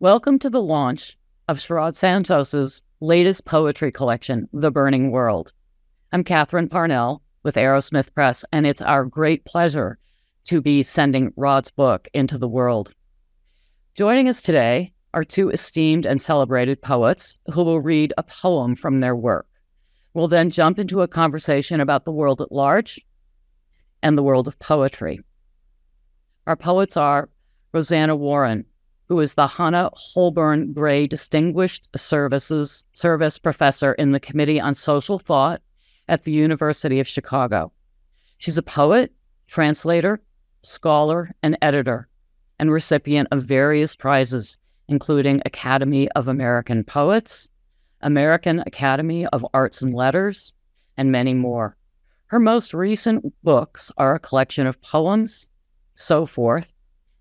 Welcome to the launch of Sherod Santos's latest poetry collection, The Burning World. I'm Catherine Parnell with Arrowsmith Press, and it's our great pleasure to be sending Rod's book into the world. Joining us today are two esteemed and celebrated poets who will read a poem from their work. We'll then jump into a conversation about the world at large and the world of poetry. Our poets are Rosanna Warren, who is the Hannah Holborn Gray Distinguished Service Professor in the Committee on Social Thought at the University of Chicago. She's a poet, translator, scholar, and editor, and recipient of various prizes, including Academy of American Poets, American Academy of Arts and Letters, and many more. Her most recent books are a collection of poems, So Forth,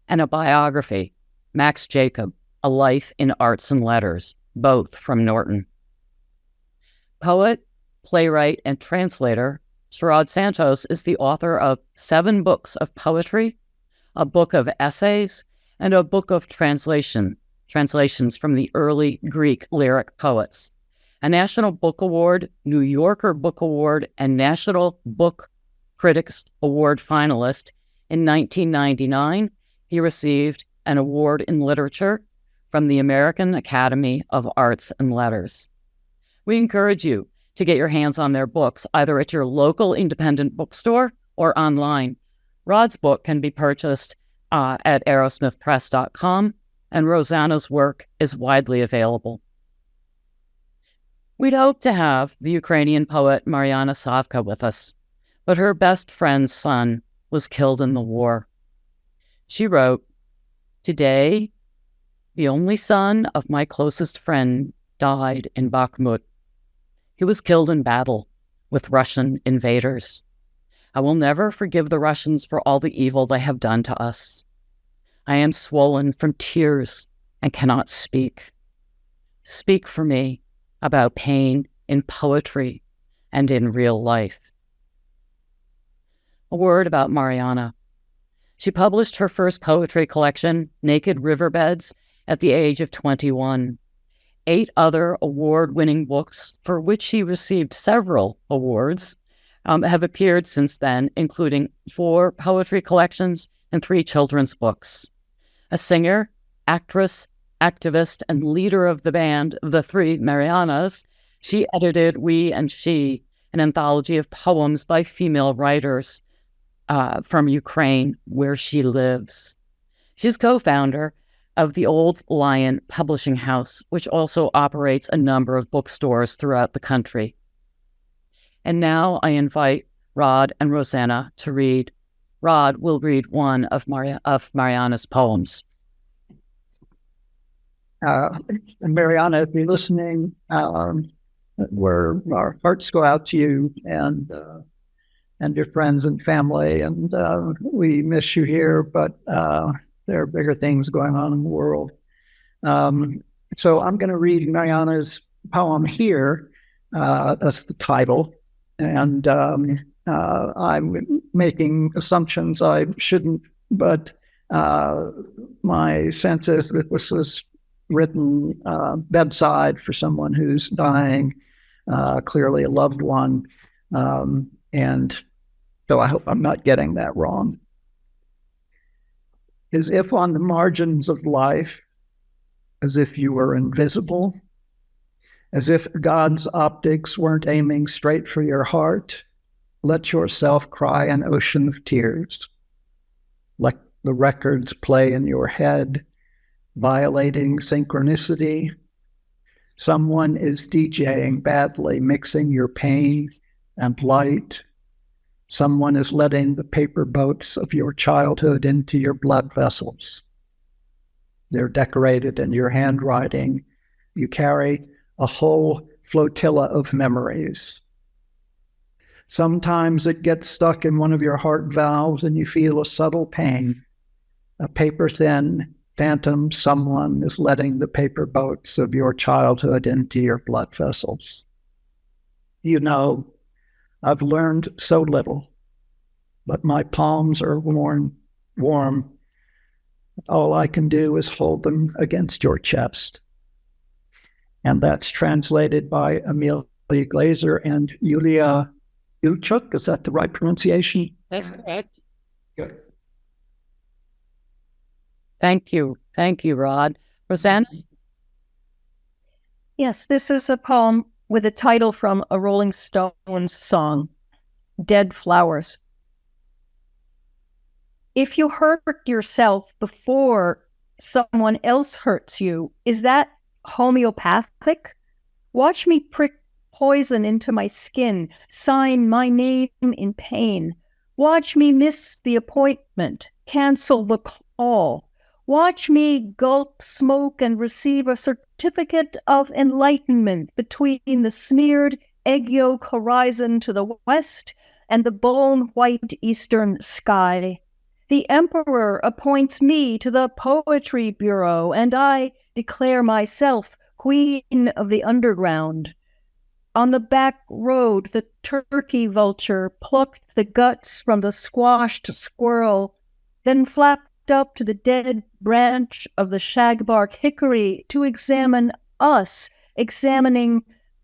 and a biography, Max Jacob, A Life in Arts and Letters, both from Norton. Poet, playwright, and translator, Sherod Santos is the author of 7 books of poetry, a book of essays, and a book of translations from the early Greek lyric poets. A National Book Award, New Yorker Book Award, and National Book Critics Award finalist in 1999, he received an award in literature from the American Academy of Arts and Letters. We encourage you to get your hands on their books, either at your local independent bookstore or online. Rod's book can be purchased at arrowsmithpress.com, and Rosanna's work is widely available. We'd hoped to have the Ukrainian poet Mariana Savka with us, but her best friend's son was killed in the war. She wrote, "Today, the only son of my closest friend died in Bakhmut. He was killed in battle with Russian invaders. I will never forgive the Russians for all the evil they have done to us. I am swollen from tears and cannot speak. Speak for me about pain in poetry and in real life." A word about Mariana. She published her first poetry collection, Naked Riverbeds, at the age of 21. 8 other award-winning books, for which she received several awards, have appeared since then, including 4 poetry collections and 3 children's books. A singer, actress, activist, and leader of the band The Three Marianas, she edited We and She, an anthology of poems by female writers from Ukraine, where she lives. She's co-founder of the Old Lion Publishing House, which also operates a number of bookstores throughout the country. And now I invite Rod and Rosanna to read. Rod will read one of Mariana's poems. Mariana, if you're listening, where our hearts go out to you and your friends and family, and we miss you here, but there are bigger things going on in the world. So I'm going to read Mariana's poem here. That's the title. And I'm making assumptions I shouldn't, but my sense is that this was written bedside for someone who's dying, clearly a loved one. And so I hope I'm not getting that wrong. As if on the margins of life, as if you were invisible, as if God's optics weren't aiming straight for your heart, let yourself cry an ocean of tears. Let the records play in your head, violating synchronicity. Someone is DJing badly, mixing your pain and light. Someone is letting the paper boats of your childhood into your blood vessels. They're decorated in your handwriting. You carry a whole flotilla of memories. Sometimes it gets stuck in one of your heart valves and you feel a subtle pain. A paper-thin phantom someone is letting the paper boats of your childhood into your blood vessels. You know, I've learned so little, but my palms are warm all I can do is hold them against your chest. And that's translated by Amelia Glazer and Yulia Yuchuk. Is that the right pronunciation? That's correct. Good. Thank you. Thank you, Rod. Rosanna? Yes, this is a poem with a title from a Rolling Stones song, Dead Flowers. If you hurt yourself before someone else hurts you, is that homeopathic? Watch me prick poison into my skin, sign my name in pain. Watch me miss the appointment, cancel the call. Watch me gulp smoke and receive a certificate of enlightenment between the smeared egg yolk horizon to the west and the bone-white eastern sky. The emperor appoints me to the Poetry Bureau, and I declare myself queen of the underground. On the back road, the turkey vulture plucked the guts from the squashed squirrel, then flapped up to the dead branch of the shagbark hickory to examine us, examining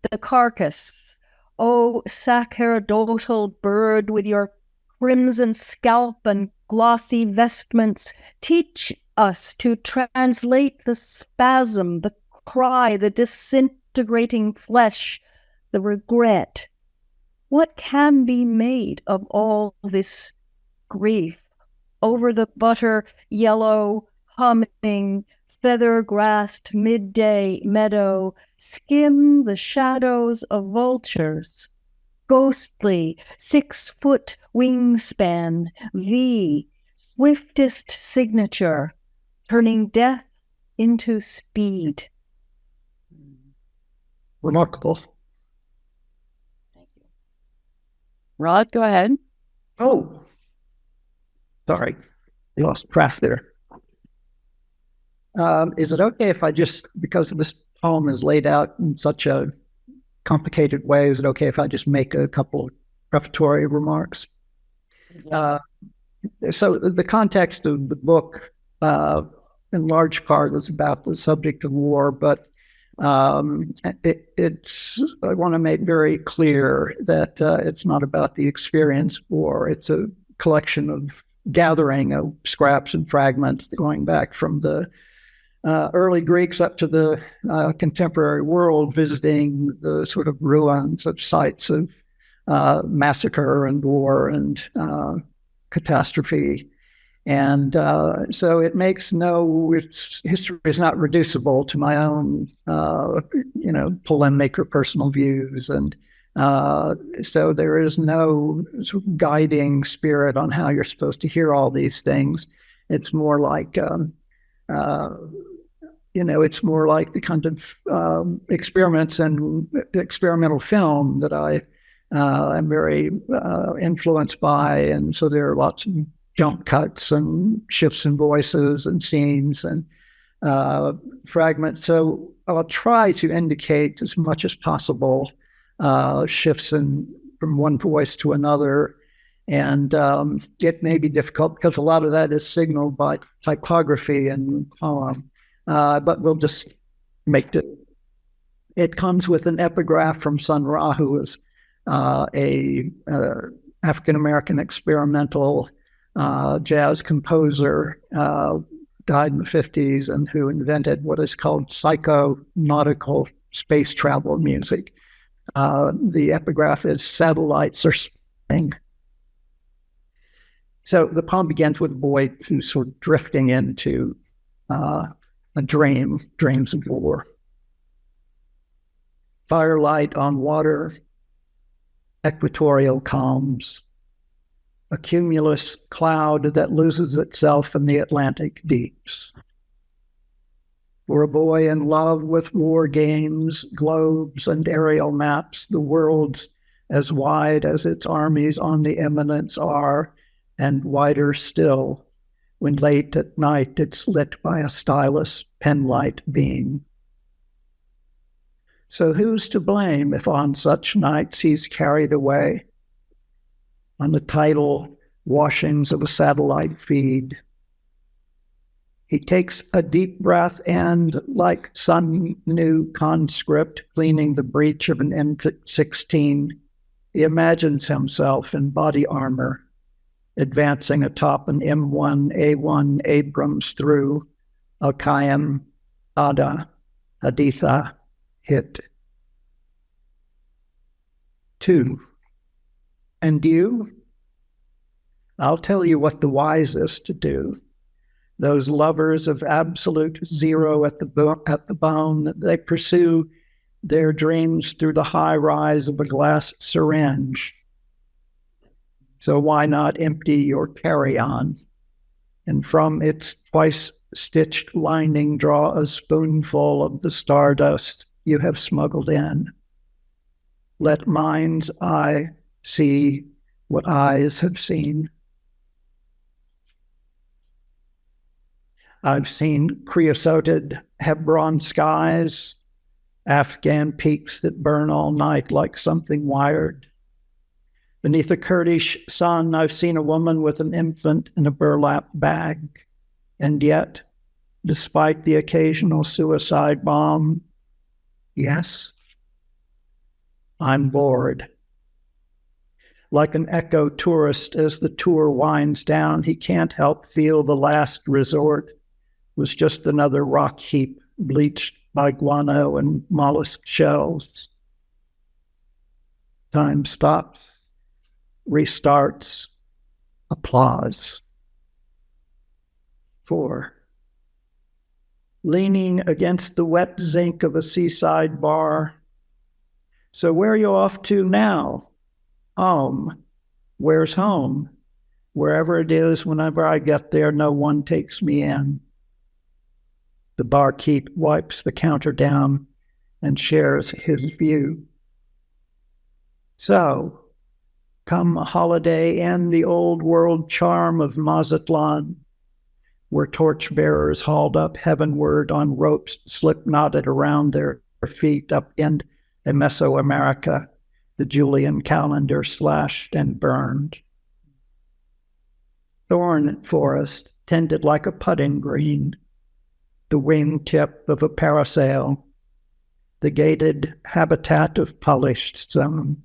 the carcass. O sacerdotal bird with your crimson scalp and glossy vestments, teach us to translate the spasm, the cry, the disintegrating flesh, the regret. What can be made of all this grief? Over the butter yellow, humming, feather-grassed midday meadow, skim the shadows of vultures. Ghostly 6-foot wingspan, V, swiftest signature, turning death into speed. Remarkable. Thank you. Rod, go ahead. Oh, sorry, I lost track there. Is it okay if I just, because this poem is laid out in such a complicated way, is it okay if I just make a couple of prefatory remarks? So the context of the book, in large part, is about the subject of war, but I want to make very clear that it's not about the experience of war. It's a collection of gathering of scraps and fragments going back from the early Greeks up to the contemporary world, visiting the sort of ruins of sites of massacre and war and catastrophe. And so it makes its history is not reducible to my own, polemic or personal views. And so there is no sort of guiding spirit on how you're supposed to hear all these things. It's more like, it's more like the kind of experiments and experimental film that I am very influenced by. And so there are lots of jump cuts and shifts in voices and scenes and fragments. So I'll try to indicate as much as possible shifts from one voice to another. And it may be difficult because a lot of that is signaled by typography and poem. But we'll just make it. It comes with an epigraph from Sun Ra, who is a African-American experimental jazz composer, died in the 50s, and who invented what is called psychonautical space travel music. The epigraph is "Satellites are spinning." So the poem begins with a boy who's sort of drifting into a dreams of war. Firelight on water, equatorial calms, a cumulus cloud that loses itself in the Atlantic deeps. For a boy in love with war games, globes, and aerial maps, the world's as wide as its armies on the eminence are, and wider still, when late at night it's lit by a stylus penlight beam. So who's to blame if on such nights he's carried away on the tidal washings of a satellite feed? He takes a deep breath and, like some new conscript cleaning the breech of an M16, he imagines himself in body armor, advancing atop an M1A1 Abrams through Al-Qaim, Ada, Haditha, Hit. 2. And you? I'll tell you what the wisest do. Those lovers of absolute zero at the bone, they pursue their dreams through the high rise of a glass syringe. So why not empty your carry-on, and from its twice-stitched lining draw a spoonful of the stardust you have smuggled in? Let mind's eye see what eyes have seen. I've seen creosoted Hebron skies, Afghan peaks that burn all night like something wired. Beneath a Kurdish sun, I've seen a woman with an infant in a burlap bag. And yet, despite the occasional suicide bomb, yes, I'm bored. Like an eco tourist, as the tour winds down, he can't help feel the last resort was just another rock heap bleached by guano and mollusk shells. Time stops, restarts, applause. 4. Leaning against the wet zinc of a seaside bar. So where are you off to now? Home. Where's home? Wherever it is, whenever I get there, no one takes me in. The barkeep wipes the counter down and shares his view. So, come a holiday and the old world charm of Mazatlan, where torchbearers hauled up heavenward on ropes slip-knotted around their feet up in Mesoamerica, the Julian calendar slashed and burned. Thorn forest tended like a putting green, the wing-tip of a parasail, the gated habitat of polished stone.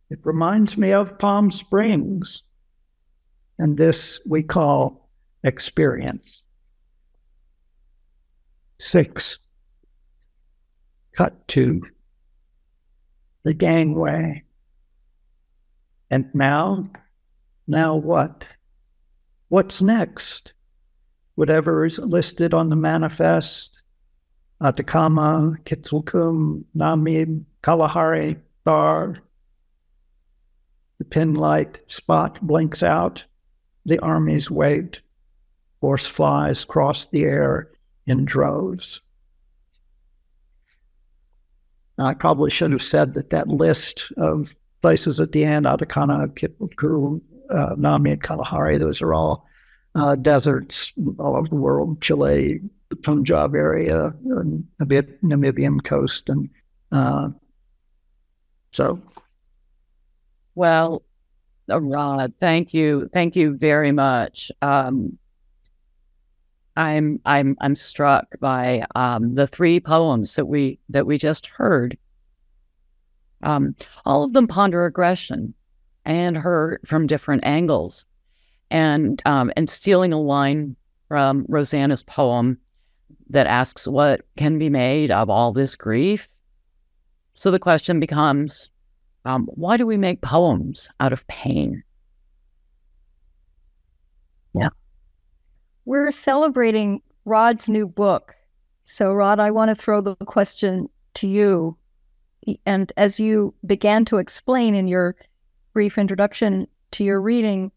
It reminds me of Palm Springs, and this we call experience. 6. Cut to the gangway. And now what? What's next? Whatever is listed on the manifest, Atacama, Kitsulkum, Namib, Kalahari, Thar. The pinlight spot blinks out. The armies wait. Horse flies cross the air in droves. I probably should have said that list of places at the end, Atacama, Kitsulkum, Namib, Kalahari, those are all deserts all over the world, Chile, the Punjab area, and a bit Namibian coast. And so. Well, Rod, thank you very much. I'm struck by the 3 poems that we just heard. All of them ponder aggression and hurt from different angles. And stealing a line from Rosanna's poem that asks what can be made of all this grief. So the question becomes, why do we make poems out of pain? Yeah. We're celebrating Rod's new book. So Rod, I want to throw the question to you. And as you began to explain in your brief introduction to your reading,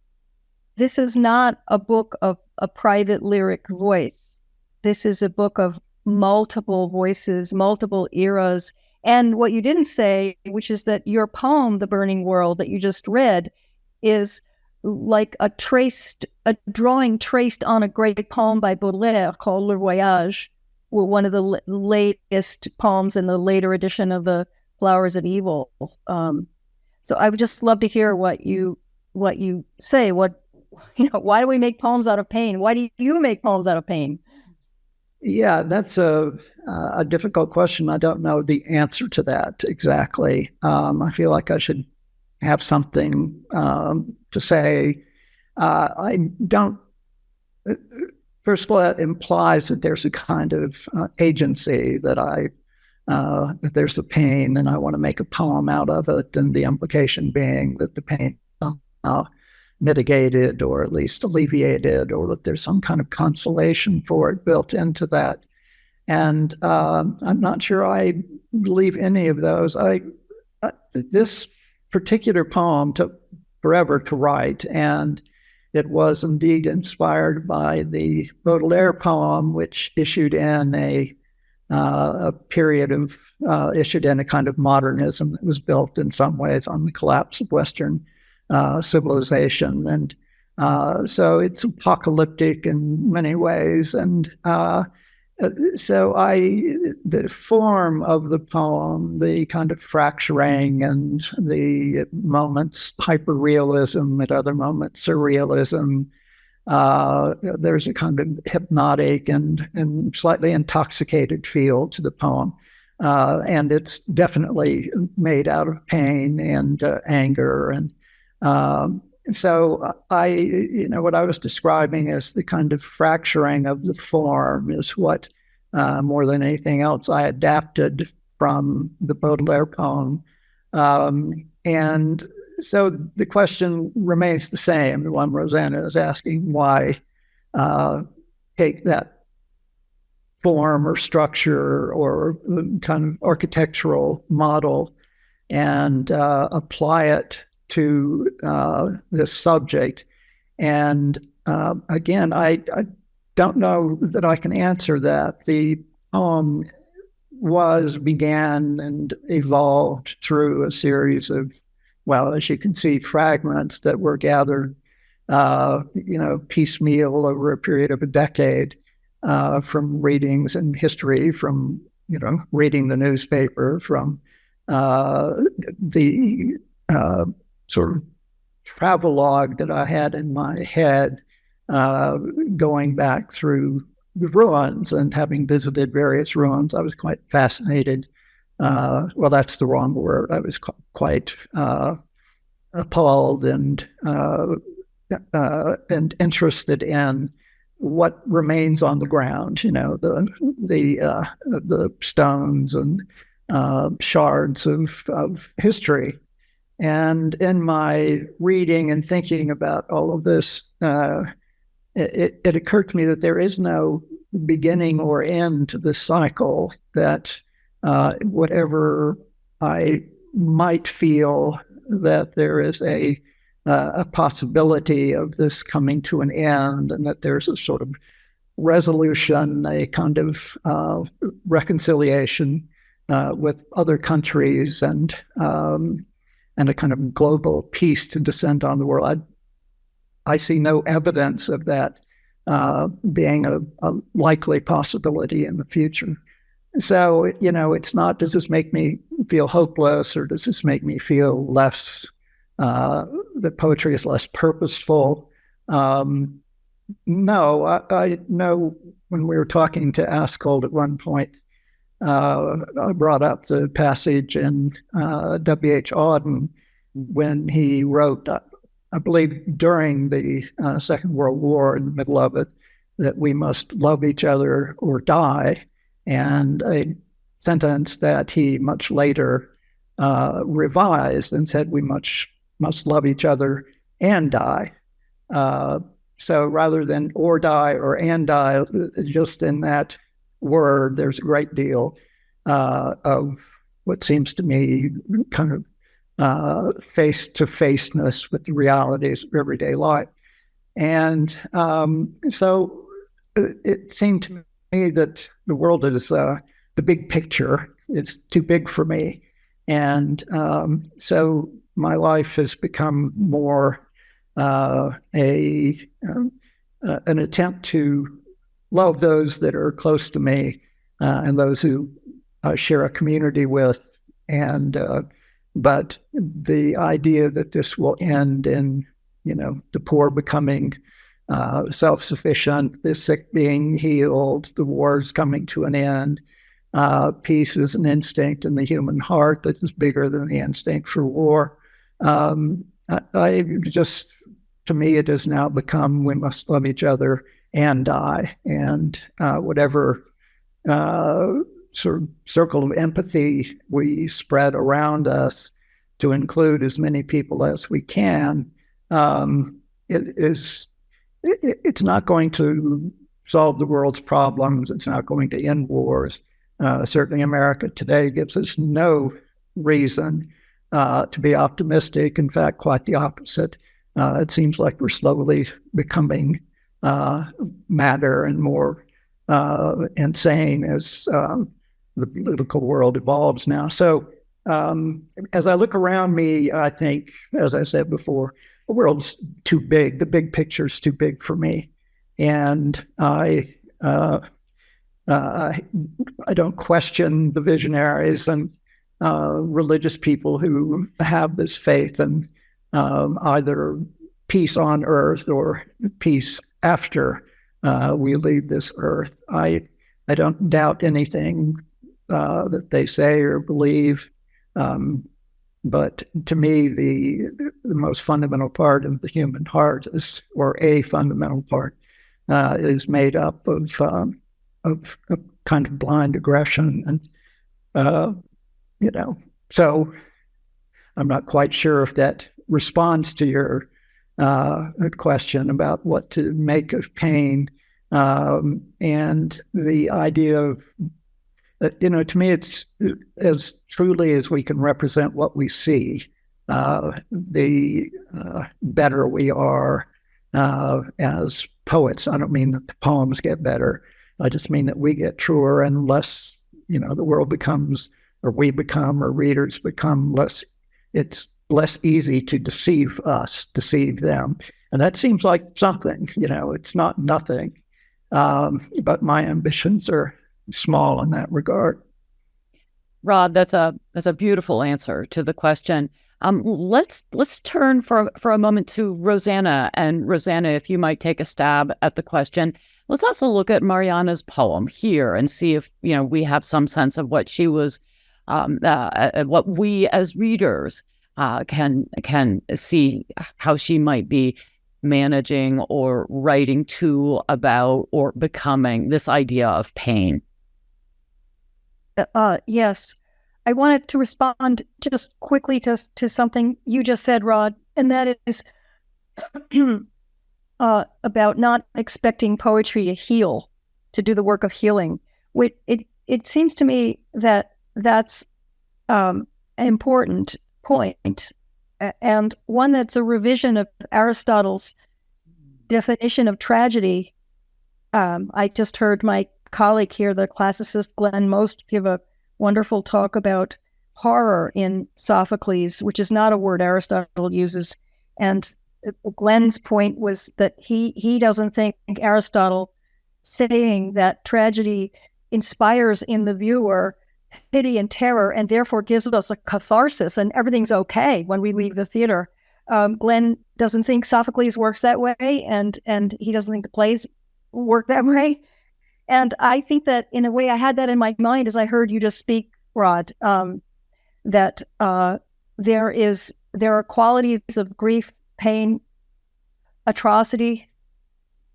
this is not a book of a private lyric voice. This is a book of multiple voices, multiple eras. And what you didn't say, which is that your poem, The Burning World, that you just read, is like a drawing traced on a great poem by Baudelaire called Le Voyage, one of the latest poems in the later edition of the Flowers of Evil. So I would just love to hear what you say, why do we make poems out of pain? Why do you make poems out of pain? Yeah, that's a difficult question. I don't know the answer to that exactly. I feel like I should have something to say. I don't. First of all, that implies that there's a kind of agency that there's a pain, and I want to make a poem out of it. And the implication being that the pain somehow mitigated or at least alleviated, or that there's some kind of consolation for it built into that. And I'm not sure I believe any of those. This particular poem took forever to write, and it was indeed inspired by the Baudelaire poem, which issued in a period of issued in a kind of modernism that was built in some ways on the collapse of Western civilization. And so it's apocalyptic in many ways. And so the form of the poem, the kind of fracturing and the moments hyperrealism, at other moments surrealism, there's a kind of hypnotic and slightly intoxicated feel to the poem. And it's definitely made out of pain and anger. And so what I was describing as the kind of fracturing of the form is what, more than anything else, I adapted from the Baudelaire poem. And so the question remains the same, the one Rosanna is asking, why take that form or structure or kind of architectural model and apply it to this subject. And again, I don't know that I can answer that. The poem began and evolved through a series of, well, as you can see, fragments that were gathered, piecemeal over a period of a decade, from readings in history, from, reading the newspaper, from the sort of travelogue that I had in my head, going back through the ruins and having visited various ruins. I was quite fascinated. Well, that's the wrong word. I was quite appalled and interested in what remains on the ground. The stones and shards of history. And in my reading and thinking about all of this, it occurred to me that there is no beginning or end to this cycle, that whatever I might feel, that there is a possibility of this coming to an end, and that there's a sort of resolution, a kind of reconciliation with other countries, and a kind of global peace to descend on the world. I see no evidence of that being a likely possibility in the future. So, it's not, does this make me feel hopeless, or does this make me feel less, that poetry is less purposeful? No, I know when we were talking to Askold at one point, I brought up the passage in W.H. Auden when he wrote, I believe during the Second World War, in the middle of it, that we must love each other or die, and a sentence that he much later revised and said we must love each other and die. So rather than or die or and die, just in that word, there's a great deal of what seems to me kind of face-to-faceness with the realities of everyday life. And so it seemed to me that the world is the big picture. It's too big for me. And so my life has become more an attempt to love those that are close to me, and those who share a community with. And but the idea that this will end in the poor becoming self-sufficient, the sick being healed, the wars coming to an end. Peace is an instinct in the human heart that is bigger than the instinct for war. To me, it has now become we must love each other and die. And whatever sort of circle of empathy we spread around us to include as many people as we can, it's not going to solve the world's problems. It's not going to end wars. Certainly America today gives us no reason to be optimistic. In fact, quite the opposite. It seems like we're slowly becoming madder and more insane as the political world evolves now. So as I look around me, I think, as I said before, the world's too big. The big picture's too big for me. And I don't question the visionaries and religious people who have this faith in either peace on earth or peace after we leave this earth. I don't doubt anything that they say or believe. But to me, the most fundamental part of the human heart is, or a fundamental part, is made up of kind of blind aggression. And, so I'm not quite sure if that responds to your question about what to make of pain. And the idea of, to me, it's as truly as we can represent what we see, the better we are as poets. I don't mean that the poems get better. I just mean that we get truer and less, the world becomes, or we become, or readers become less, it's less easy to deceive us, deceive them. And that seems like something, it's not nothing. But my ambitions are small in that regard. Rod, that's a beautiful answer to the question. Let's turn for a moment to Rosanna. And Rosanna, if you might take a stab at the question. Let's also look at Mariana's poem here and see if we have some sense of what she was, what we as readers can see how she might be managing or writing to, about, or becoming this idea of pain. Yes. I wanted to respond just quickly to something you just said, Rod, and that is about not expecting poetry to heal, to do the work of healing. It seems to me that that's an important point, and one that's a revision of Aristotle's definition of tragedy. I just heard my colleague here, the classicist Glenn Most, give a wonderful talk about horror in Sophocles, which is not a word Aristotle uses. And Glenn's point was that he doesn't think Aristotle saying that tragedy inspires in the viewer pity and terror and therefore gives us a catharsis and everything's okay when we leave the theater. Glenn doesn't think Sophocles works that way, and he doesn't think the plays work that way. And I think that in a way I had that in my mind as I heard you just speak, Rod, that there are qualities of grief, pain, atrocity,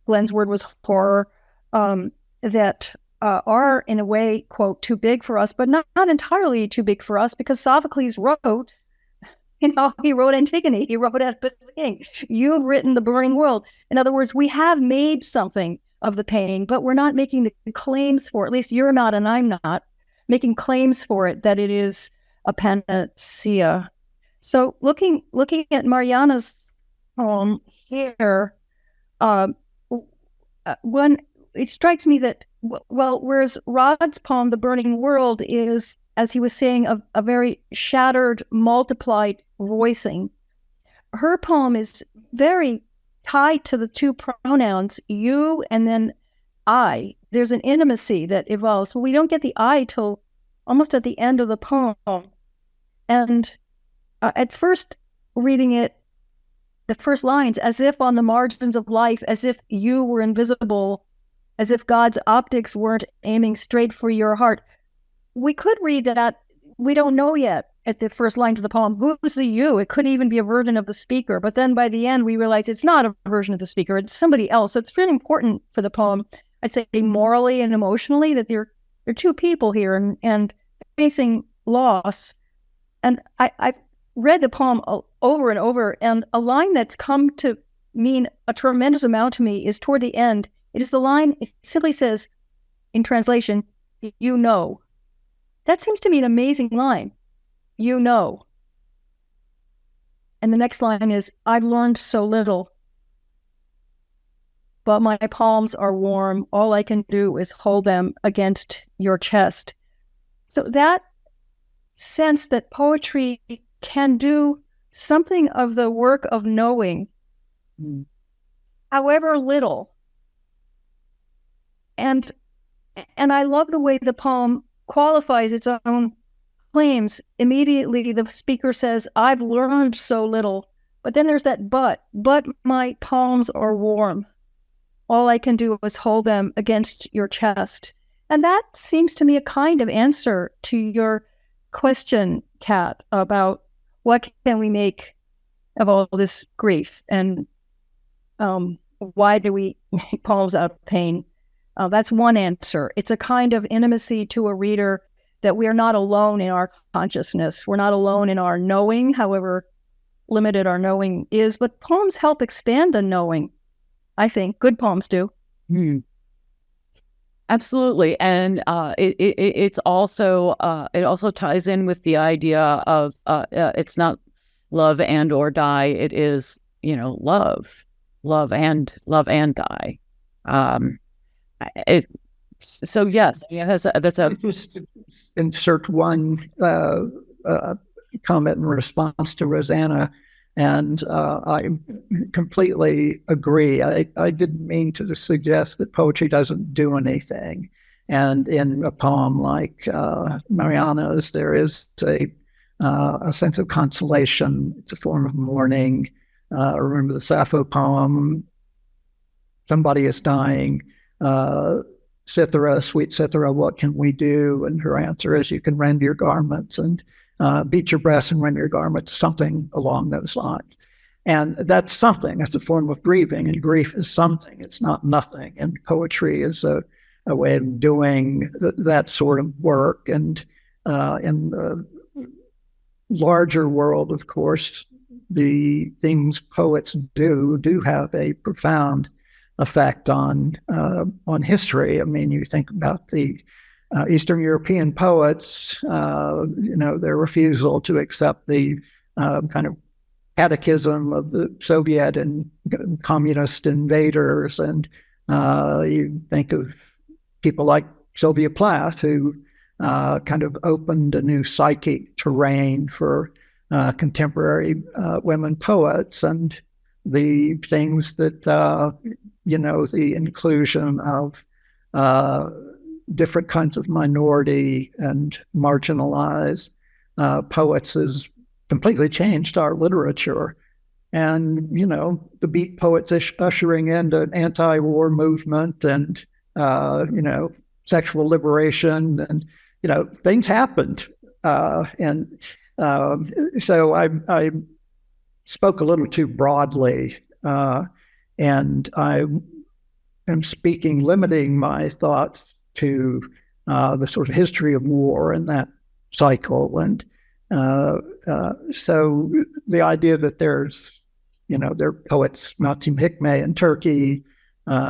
Glenn's word was horror, that are in a way, quote, too big for us, but not entirely too big for us, because Sophocles wrote, he wrote Antigone, he wrote Oedipus the King. You've written The Burning World. In other words, we have made something of the pain, but we're not making the claims for it. At least you're not, and I'm not making claims for it that it is a panacea. So looking at Mariana's poem here, it strikes me that, whereas Rod's poem, The Burning World, is, as he was saying, a very shattered, multiplied voicing, her poem is very tied to the two pronouns, you and then I. There's an intimacy that evolves. Well, we don't get the I till almost at the end of the poem. And at first reading it, the first lines, as if on the margins of life, as if you were invisible, as if God's optics weren't aiming straight for your heart. We could read that we don't know yet at the first lines of the poem. Who's the you? It could even be a version of the speaker. But then by the end, we realize it's not a version of the speaker. It's somebody else. So it's really important for the poem, I'd say morally and emotionally, that there are two people here and facing loss. And I read the poem over and over, and a line that's come to mean a tremendous amount to me is toward the end. It is the line, it simply says, in translation, you know. That seems to me an amazing line. You know. And the next line is, I've learned so little, but my palms are warm. All I can do is hold them against your chest. So that sense that poetry can do something of the work of knowing, however little. And I love the way the poem qualifies its own claims. Immediately, the speaker says, I've learned so little. But then there's that but my palms are warm. All I can do is hold them against your chest. And that seems to me a kind of answer to your question, Kat, about what can we make of all this grief, and why do we make poems out of pain? That's one answer. It's a kind of intimacy to a reader that we are not alone in our consciousness. We're not alone in our knowing, however limited our knowing is. But poems help expand the knowing, I think. Good poems do. Absolutely. And it also ties in with the idea of it's not love and or die. It is, love and die. So yes, that's a just insert one comment in response to Rosanna, and I completely agree. I didn't mean to suggest that poetry doesn't do anything, and in a poem like Mariana's, there is a sense of consolation. It's a form of mourning. Remember the Sappho poem, somebody is dying. Cythera, sweet Cythera, what can we do? And her answer is, you can rend your garments and beat your breast and rend your garments, something along those lines. And that's something. That's a form of grieving, and grief is something. It's not nothing. And poetry is a way of doing that sort of work. And in the larger world, of course, the things poets do have a profound effect on history. I mean, you think about the Eastern European poets, their refusal to accept the kind of catechism of the Soviet and communist invaders. And you think of people like Sylvia Plath, who kind of opened a new psychic terrain for contemporary women poets, and the things that, the inclusion of different kinds of minority and marginalized poets has completely changed our literature. And, the Beat poets ushering in an anti-war movement and, sexual liberation, and, things happened. So I spoke a little too broadly, and I am limiting my thoughts to the sort of history of war and that cycle. And so the idea that there's, there are poets, Nazim Hikmet in Turkey,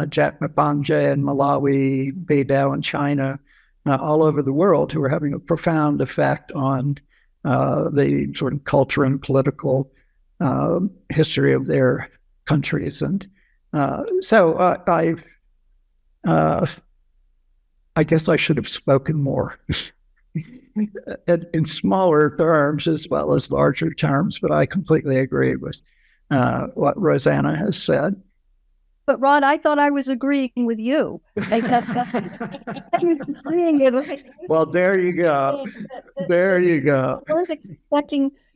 Jack Mpanje in Malawi, Beidou in China, all over the world, who are having a profound effect on the sort of culture and political history of their countries. And so I guess I should have spoken more in smaller terms as well as larger terms, but I completely agree with what Rosanna has said. But Rod, I thought I was agreeing with you. I was agreeing with Well, there you go. There you go.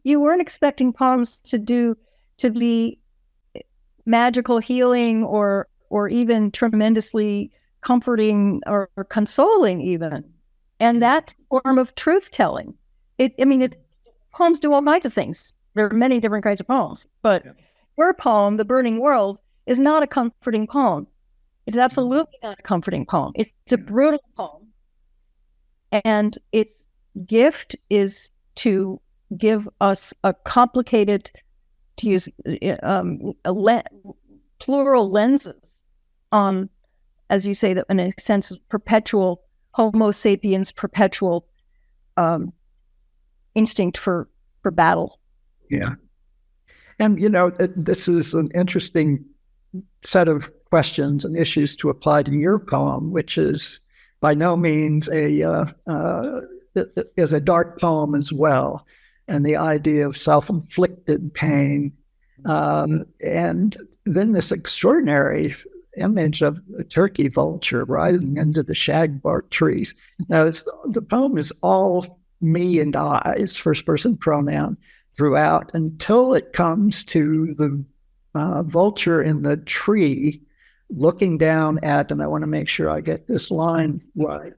You weren't expecting poems to be magical healing or even tremendously comforting or consoling even. And that form of truth-telling. Poems do all kinds of things. There are many different kinds of poems, but your poem, The Burning World, is not a comforting poem. It's absolutely not a comforting poem. It's a brutal poem. And its gift is to give us a complicated, to use plural lenses on, as you say, that in a sense, perpetual Homo sapiens, perpetual instinct for battle. Yeah. And, this is an interesting set of questions and issues to apply to your poem, which is by no means is a dark poem as well. And the idea of self-inflicted pain. And then this extraordinary image of a turkey vulture riding into the shagbark trees. Now, the poem is all me and I, it's first person pronoun throughout, until it comes to the vulture in the tree looking down at, and I want to make sure I get this line right,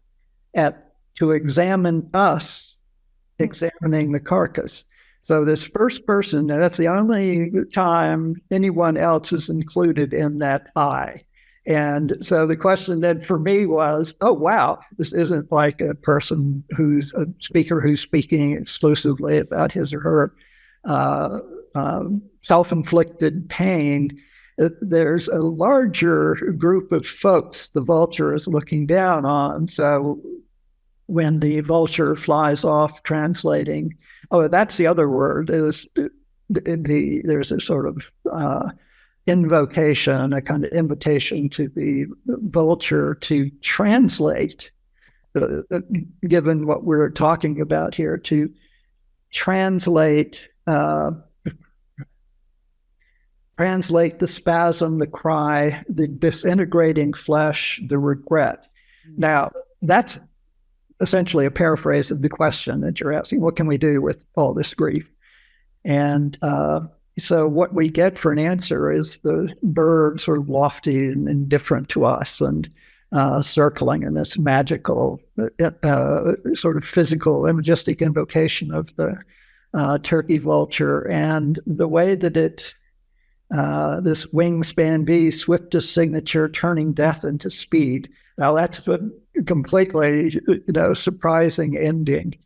to examine us, examining the carcass. So this first person, that's the only time anyone else is included in that I. And so the question then for me was, oh, wow, this isn't like a person who's a speaker who's speaking exclusively about his or her self-inflicted pain. There's a larger group of folks the vulture is looking down on. So when the vulture flies off, translating, that's the other word, is there's a sort of invocation, a kind of invitation to the vulture to translate, given what we're talking about here, to translate the spasm, the cry, the disintegrating flesh, the regret. Now, that's essentially a paraphrase of the question that you're asking, what can we do with all this grief? And so what we get for an answer is the bird sort of lofty and indifferent to us and circling in this magical sort of physical, imagistic invocation of the turkey vulture, and the way that it, this wingspan bee, swiftest signature, turning death into speed. Now that's a completely, surprising ending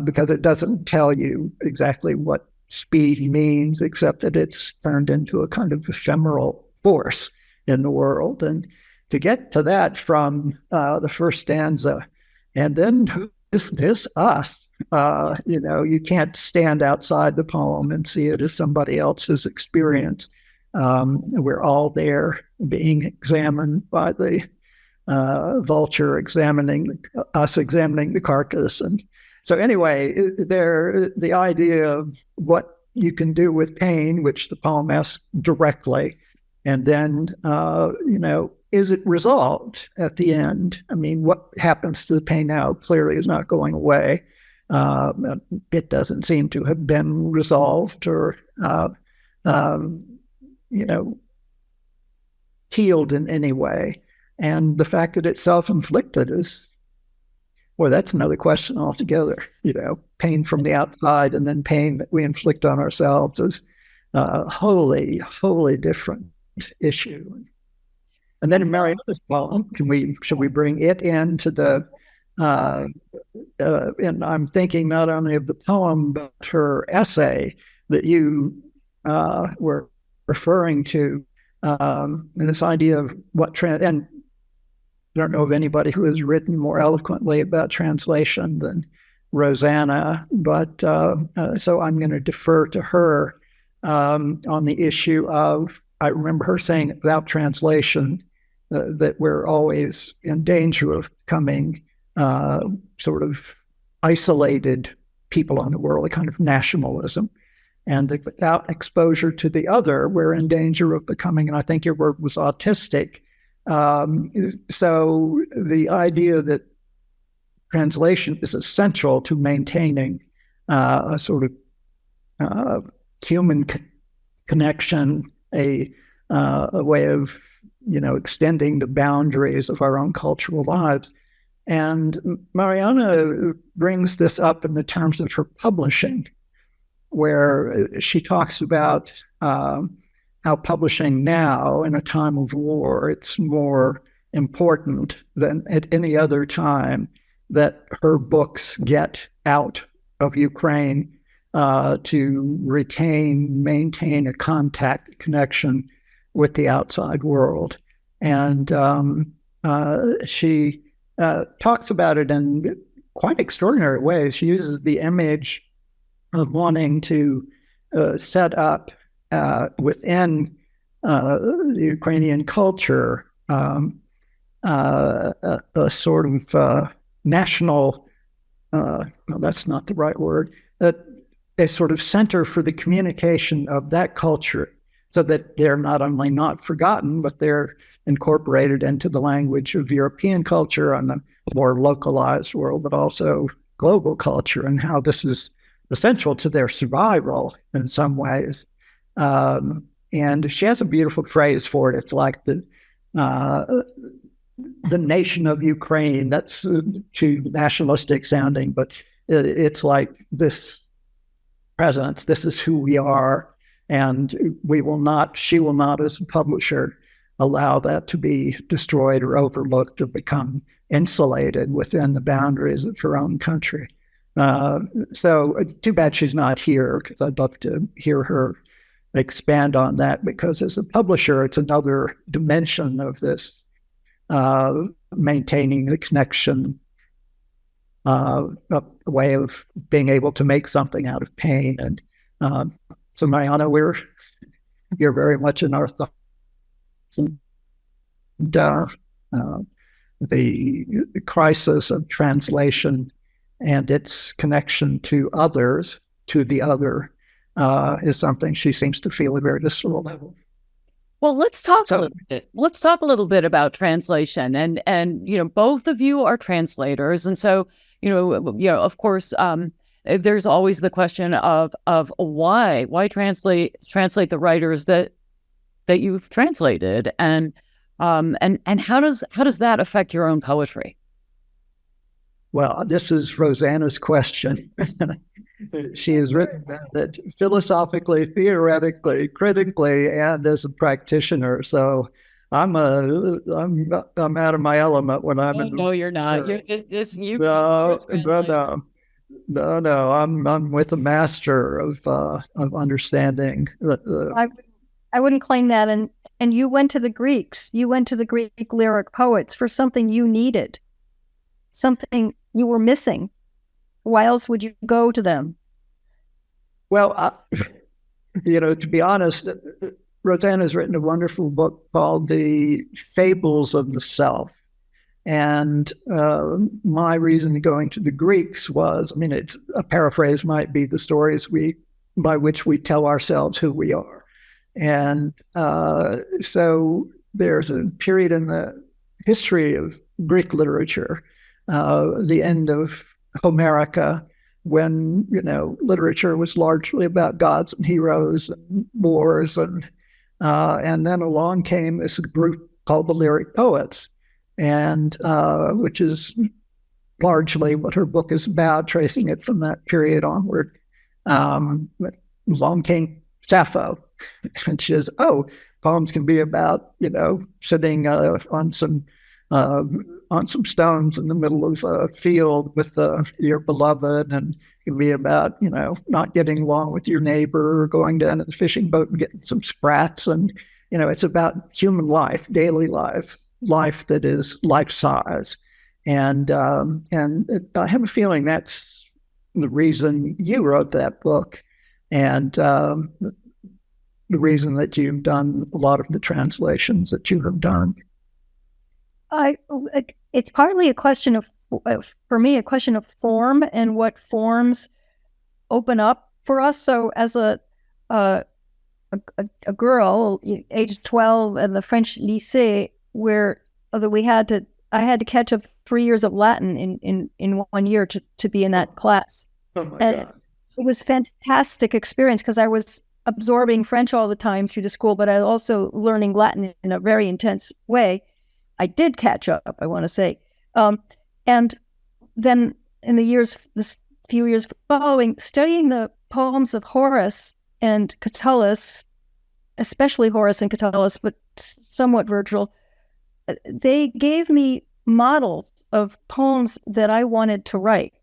because it doesn't tell you exactly what speed means, except that it's turned into a kind of ephemeral force in the world. And to get to that from the first stanza, and then who is this us? You can't stand outside the poem and see it as somebody else's experience. We're all there being examined by the vulture, examining the carcass. And so anyway, the idea of what you can do with pain, which the poem asks directly, and then, is it resolved at the end? I mean, what happens to the pain now clearly is not going away. It doesn't seem to have been resolved or, healed in any way. And the fact that it's self-inflicted is, that's another question altogether. Pain from the outside and then pain that we inflict on ourselves is a wholly different issue. And then in Mariana's poem, should we bring it into the, and I'm thinking not only of the poem, but her essay that you were referring to, and this idea of and I don't know of anybody who has written more eloquently about translation than Rosanna, but so I'm going to defer to her on the issue of, I remember her saying without translation that we're always in danger of becoming sort of isolated people on the world, a kind of nationalism. And that without exposure to the other, we're in danger of becoming, and I think your word was autistic. So the idea that translation is essential to maintaining a sort of human connection, a a way of, extending the boundaries of our own cultural lives. And Mariana brings this up in the terms of her publishing, where she talks about how publishing now, in a time of war, it's more important than at any other time that her books get out of Ukraine to maintain a connection with the outside world. And she talks about it in quite extraordinary ways. She uses the image of wanting to set up within the Ukrainian culture a sort of national, no, that's not the right word, a sort of center for the communication of that culture, so that they're not only not forgotten, but they're incorporated into the language of European culture on the more localized world, but also global culture, and how this is essential to their survival in some ways. And she has a beautiful phrase for it. It's like the nation of Ukraine. That's too nationalistic sounding, but it's like this presence. This is who we are. And she will not, as a publisher, allow that to be destroyed or overlooked or become insulated within the boundaries of her own country. So too bad she's not here, because I'd love to hear her expand on that, because as a publisher, it's another dimension of this maintaining the connection, a way of being able to make something out of pain. And so, Mariana, you're very much in our thoughts. And, the crisis of translation and its connection to others, to the other, is something she seems to feel at a very visceral level. Well, let's talk a little bit. Let's talk a little bit about translation, and both of you are translators, and so of course, there's always the question of why translate the writers that you've translated, and how does that affect your own poetry? Well, this is Rosanna's question. She has written that philosophically, theoretically, critically, and as a practitioner. So I'm out of my element when I'm in. No, you're not. No. I'm with a master of understanding. I wouldn't claim that. And you went to the Greeks. You went to the Greek lyric poets for something you needed, something you were missing. Why else would you go to them? Well, to be honest, Rosanna's written a wonderful book called The Fables of the Self. And my reason for going to the Greeks was, it's a paraphrase might be the stories by which we tell ourselves who we are. And so there's a period in the history of Greek literature, the end of Homerica, when literature was largely about gods and heroes and wars, and then along came this group called the lyric poets, and which is largely what her book is about, tracing it from that period onward. Along came Sappho, and she says, poems can be about sitting on some stones in the middle of a field with your beloved, and it can be about not getting along with your neighbor, or going down to the fishing boat and getting some sprats, and it's about human life, daily life that is life size, and I have a feeling that's the reason you wrote that book, and the reason that you've done a lot of the translations that you have done. It's partly a question of, for me, a question of form and what forms open up for us. So as a girl, age 12 at the French lycée, where I had to catch up 3 years of Latin in 1 year to be in that class. Oh my and God. It was a fantastic experience, because I was absorbing French all the time through the school, but I was also learning Latin in a very intense way. I did catch up, I want to say. And then in the few years following, studying the poems of Horace and Catullus, especially Horace and Catullus, but somewhat Virgil, they gave me models of poems that I wanted to write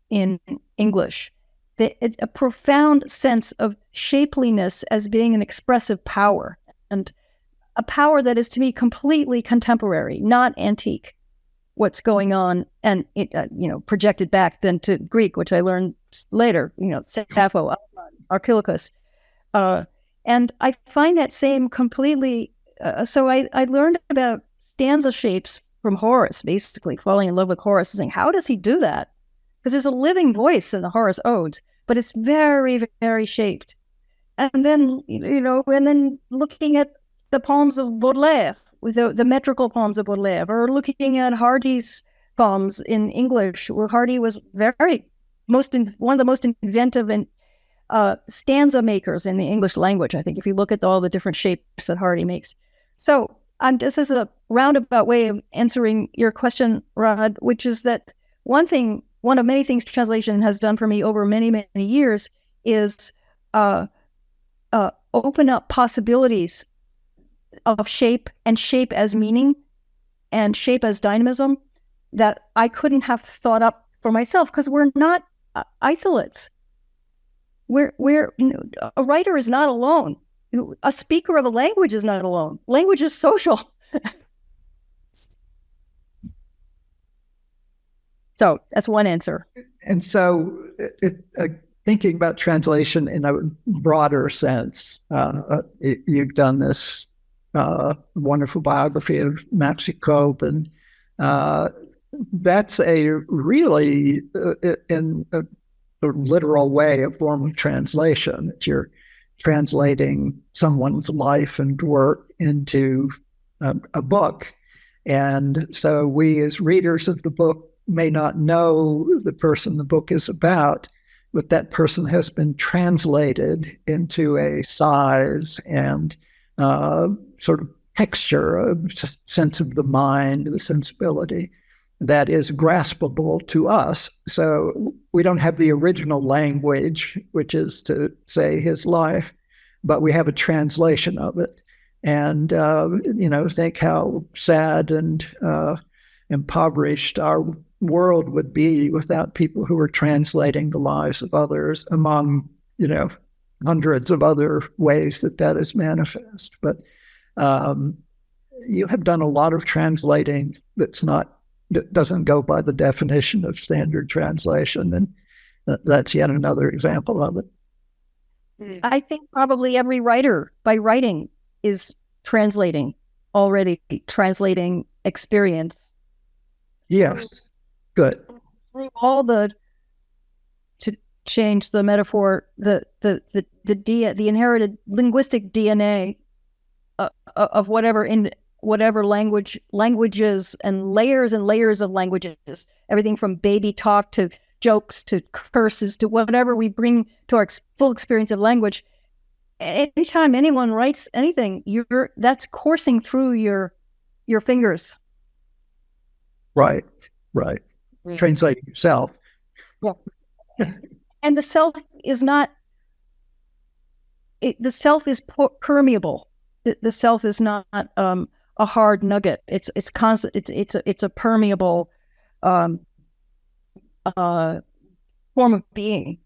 in English. A profound sense of shapeliness as being an expressive power, and a power that is to me completely contemporary, not antique. What's going on, and it, projected back then to Greek, which I learned later. Sappho, Archilochus, and I find that same completely. So I learned about stanza shapes from Horace, basically falling in love with Horace, and saying, how does he do that? Because there's a living voice in the Horace Odes, but it's very, very shaped. And then, and then looking at the poems of Baudelaire, with the metrical poems of Baudelaire, or looking at Hardy's poems in English, where Hardy was one of the most inventive and stanza makers in the English language, I think, if you look at all the different shapes that Hardy makes. So this is a roundabout way of answering your question, Rod, which is that one of many things translation has done for me over many, many years is open up possibilities of shape, and shape as meaning, and shape as dynamism, that I couldn't have thought up for myself, because we're not isolates. A writer is not alone. A speaker of a language is not alone. Language is social. So that's one answer. And so thinking about translation in a broader sense, you've done this wonderful biography of Maxi Cope, and that's a really, in a literal way, a form of translation. That you're translating someone's life and work into a book. And so we, as readers of the book, may not know the person the book is about, but that person has been translated into a size and sort of texture, a sense of the mind, the sensibility that is graspable to us. So we don't have the original language, which is to say his life, but we have a translation of it. And, think how sad and impoverished our world would be without people who are translating the lives of others, among, hundreds of other ways that is manifest. But you have done a lot of translating that doesn't go by the definition of standard translation, and that's yet another example of it. I think probably every writer, by writing, is translating experience. Yes, good. Through all to change the metaphor, the inherited linguistic DNA of whatever languages and layers of languages, everything from baby talk to jokes to curses to whatever we bring to our full experience of language. Anytime anyone writes anything, that's coursing through your fingers. Right. Translating yourself. Yeah. And the self is not. The self is permeable. The self is not a hard nugget. It's constant. It's a permeable form of being.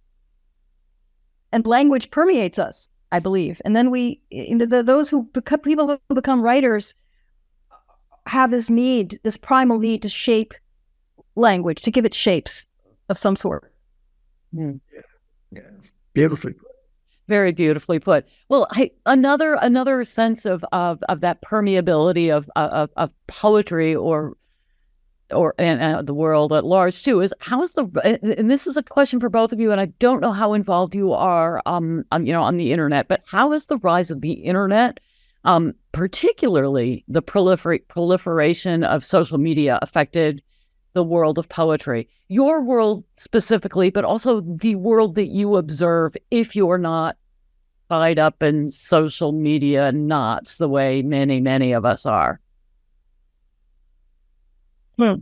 And language permeates us, I believe. And then those who people who become writers have this primal need to shape language, to give it shapes of some sort. Yeah. Beautifully put. Very beautifully put. Well, another sense of that permeability of poetry or the world at large too is and this is a question for both of you, and I don't know how involved you are on the internet, but how has the rise of the internet, particularly the proliferation of social media, affected the world of poetry, your world specifically, but also the world that you observe if you're not tied up in social media knots the way many, many of us are. Well,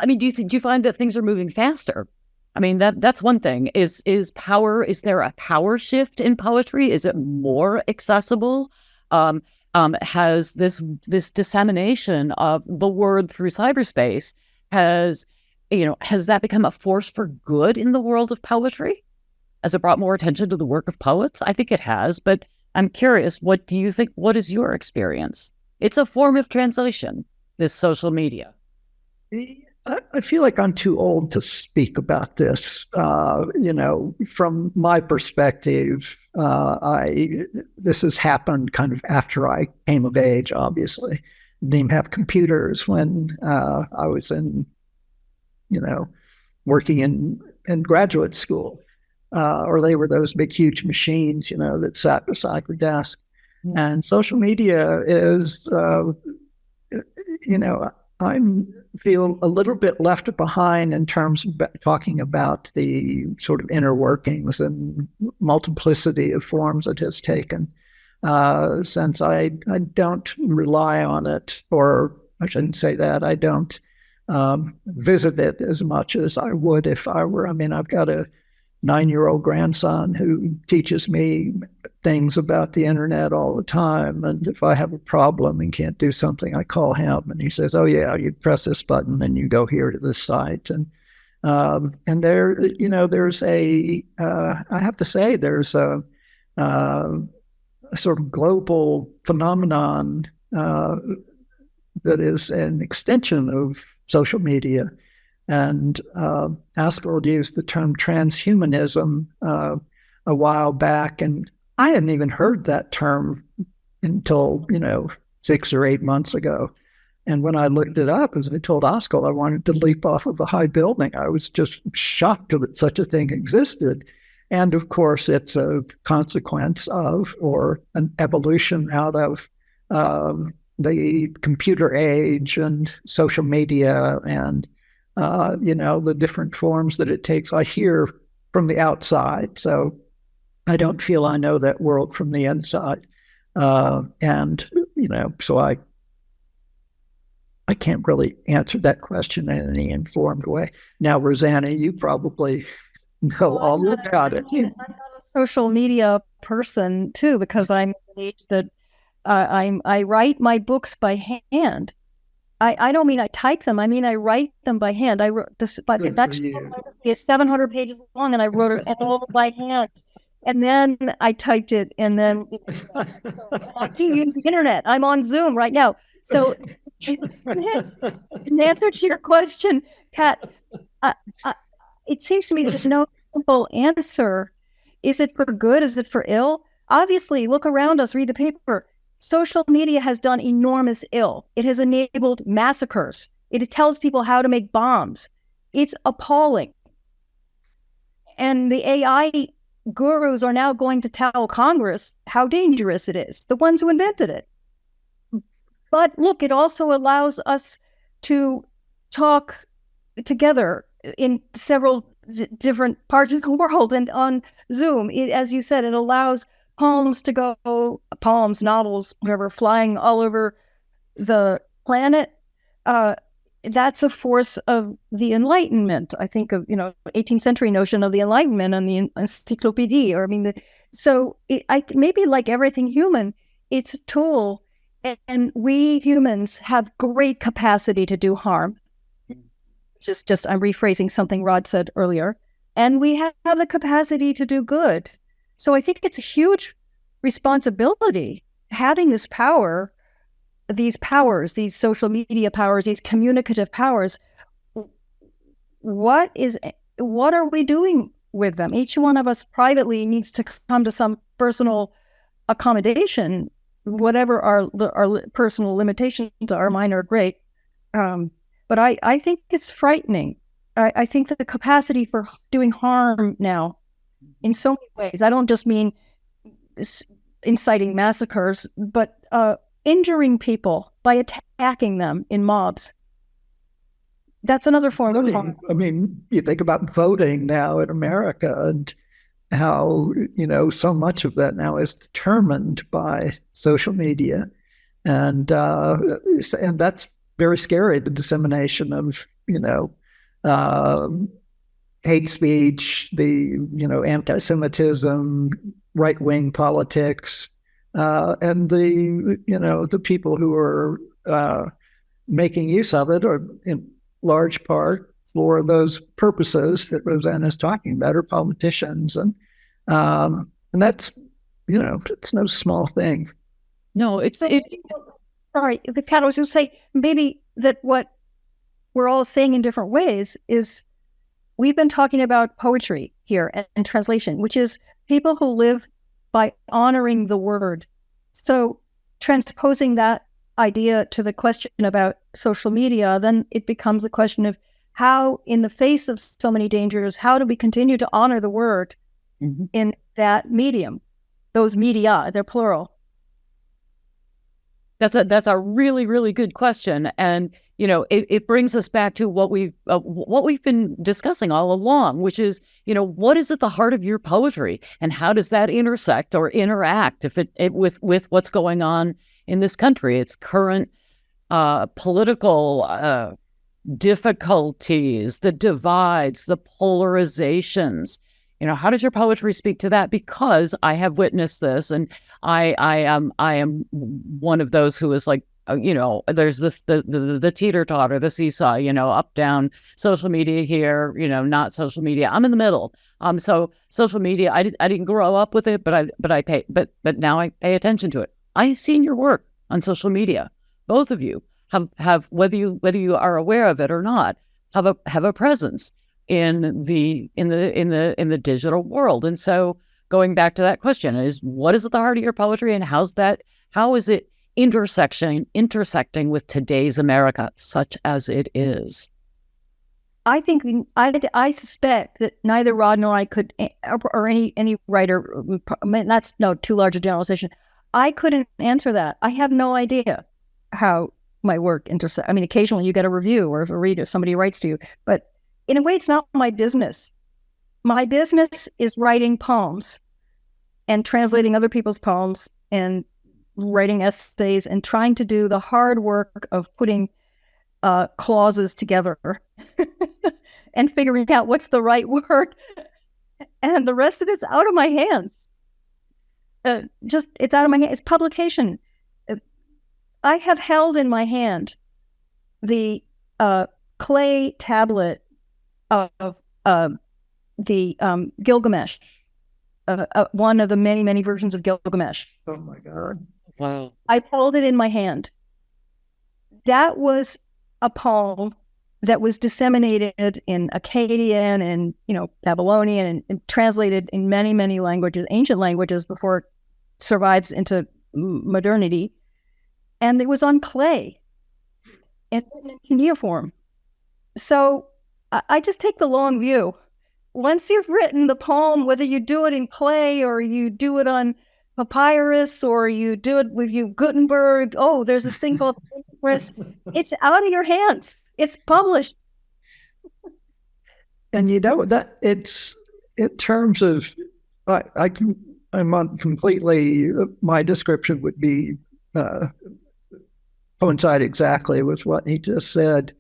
I mean, do you find that things are moving faster? I mean, that's one thing. Is there a power shift in poetry? Is it more accessible? Has this dissemination of the word through cyberspace has that become a force for good in the world of poetry? Has it brought more attention to the work of poets? I think it has, but I'm curious, what do you think? What is your experience? It's a form of translation, this social media. I feel like I'm too old to speak about this. From my perspective, this has happened kind of after I came of age, obviously. Didn't even have computers when I was working in graduate school, or they were those big, huge machines, that sat beside your desk. Mm-hmm. And social media is, I feel a little bit left behind in terms of talking about the sort of inner workings and multiplicity of forms it has taken, since I don't rely on it, or I shouldn't say that, I don't visit it as much as I would if I were. I mean, I've got a 9-year-old grandson who teaches me things about the internet all the time. And if I have a problem and can't do something, I call him and he says, oh yeah, you press this button and you go here to this site. And there, there's I have to say, there's a sort of global phenomenon that is an extension of social media. And Askold used the term transhumanism a while back, and I hadn't even heard that term until 6 or 8 months ago. And when I looked it up, as I told Askold, I wanted to leap off of a high building. I was just shocked that such a thing existed. And of course, it's a consequence of, or an evolution out of the computer age and social media and the different forms that it takes. I hear from the outside, so I don't feel I know that world from the inside. So I can't really answer that question in any informed way. Now, Rosanna, you probably know all about it. I'm not a social media person too, because I'm at the age that I write my books by hand. I don't mean I type them. I mean I write them by hand. I wrote this, but that is 700 pages long, and I wrote it all by hand. And then I typed it, and then I do use the internet. I'm on Zoom right now. So, in answer to your question, Pat, it seems to me there's no simple answer. Is it for good? Is it for ill? Obviously, look around us, read the paper. Social media has done enormous ill. It has enabled massacres. It tells people how to make bombs. It's appalling. And the AI gurus are now going to tell Congress how dangerous it is, the ones who invented it. But look, it also allows us to talk together in several different parts of the world and on Zoom. As you said, it allows poems to go, poems, novels, whatever, flying all over the planet. That's a force of the Enlightenment. I think of, 18th century notion of the Enlightenment and the encyclopedia. Maybe like everything human, it's a tool, and we humans have great capacity to do harm. Just I'm rephrasing something Rod said earlier. And we have the capacity to do good. So I think it's a huge responsibility having this power, these powers, these social media powers, these communicative powers. What are we doing with them? Each one of us privately needs to come to some personal accommodation, whatever our personal limitations are. Mine are great. But I think it's frightening. I think that the capacity for doing harm now in so many ways, I don't just mean inciting massacres, but injuring people by attacking them in mobs. That's another form of harm. I mean, you think about voting now in America, how, so much of that now is determined by social media. And that's very scary, the dissemination of, hate speech, the, anti-Semitism, right-wing politics, and the people who are making use of it are in large part for those purposes that Rosanna is talking about, are politicians. And that's, it's no small thing. No, sorry, Kat, I was going to say, maybe that what we're all saying in different ways is we've been talking about poetry here and translation, which is people who live by honoring the word. So transposing that idea to the question about social media, then it becomes a question of how, in the face of so many dangers, how do we continue to honor the word in that medium? Those media, they're plural. That's a really, really good question. And, it brings us back to what we've been discussing all along, which is, what is at the heart of your poetry, and how does that intersect or interact with what's going on in this country, its current political difficulties, the divides, the polarizations. How does your poetry speak to that? Because I have witnessed this, and I am one of those who is like, there's this the teeter-totter, the seesaw, up, down, social media here, not social media. I'm in the middle. So social media, I didn't grow up with it, but now I pay attention to it. I've seen your work on social media. Both of you have whether you are aware of it or not, have a presence in the digital world. And so going back to that question is, what is at the heart of your poetry, and how is it intersecting with today's America, such as it is? I think I suspect that neither Rod nor I could, or any writer, that's too large a generalization. I couldn't answer that. I have no idea how my work intersects. I mean, occasionally you get a review or a reader, somebody writes to you, but in a way, it's not my business. My business is writing poems and translating other people's poems and writing essays and trying to do the hard work of putting clauses together and figuring out what's the right word. And the rest of it's out of my hands. It's out of my hands. It's publication. I have held in my hand the clay tablet of the Gilgamesh, one of the many, many versions of Gilgamesh. Oh my God. Wow. I held it in my hand. That was a poem that was disseminated in Akkadian and, Babylonian and translated in many, many languages, ancient languages, before it survives into modernity. And it was on clay and in cuneiform. So I just take the long view. Once you've written the poem, whether you do it in clay or you do it on papyrus or you do it with Gutenberg, there's this thing called papyrus. It's out of your hands. It's published. And that it's in terms of, I'm on completely, my description would be coincide exactly with what he just said.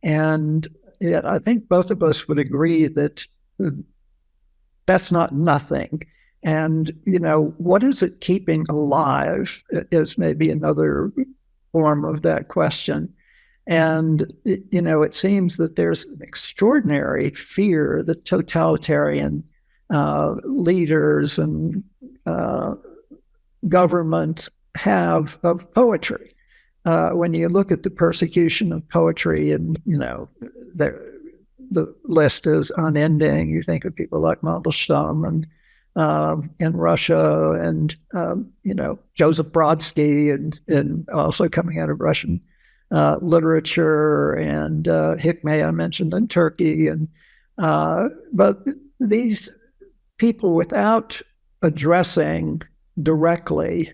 And I think both of us would agree that that's not nothing. And, what is it keeping alive is maybe another form of that question. And, it seems that there's an extraordinary fear that totalitarian leaders and government have of poetry. When you look at the persecution of poetry, and, the list is unending. You think of people like Mandelstam and in Russia, and Joseph Brodsky, and also coming out of Russian literature, and Hikmet I mentioned in Turkey, and but these people, without addressing directly,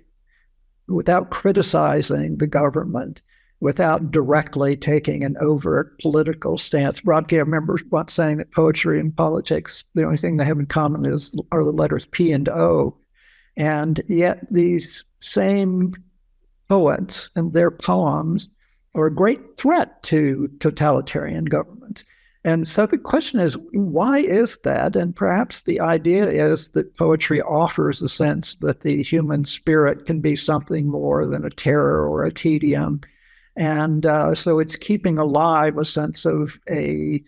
without criticizing the government, without directly taking an overt political stance. Brodke, I remember once saying that poetry and politics, the only thing they have in common are the letters P and O. And yet these same poets and their poems are a great threat to totalitarian governments. And so the question is, why is that? And perhaps the idea is that poetry offers a sense that the human spirit can be something more than a terror or a tedium. And so it's keeping alive a sense of a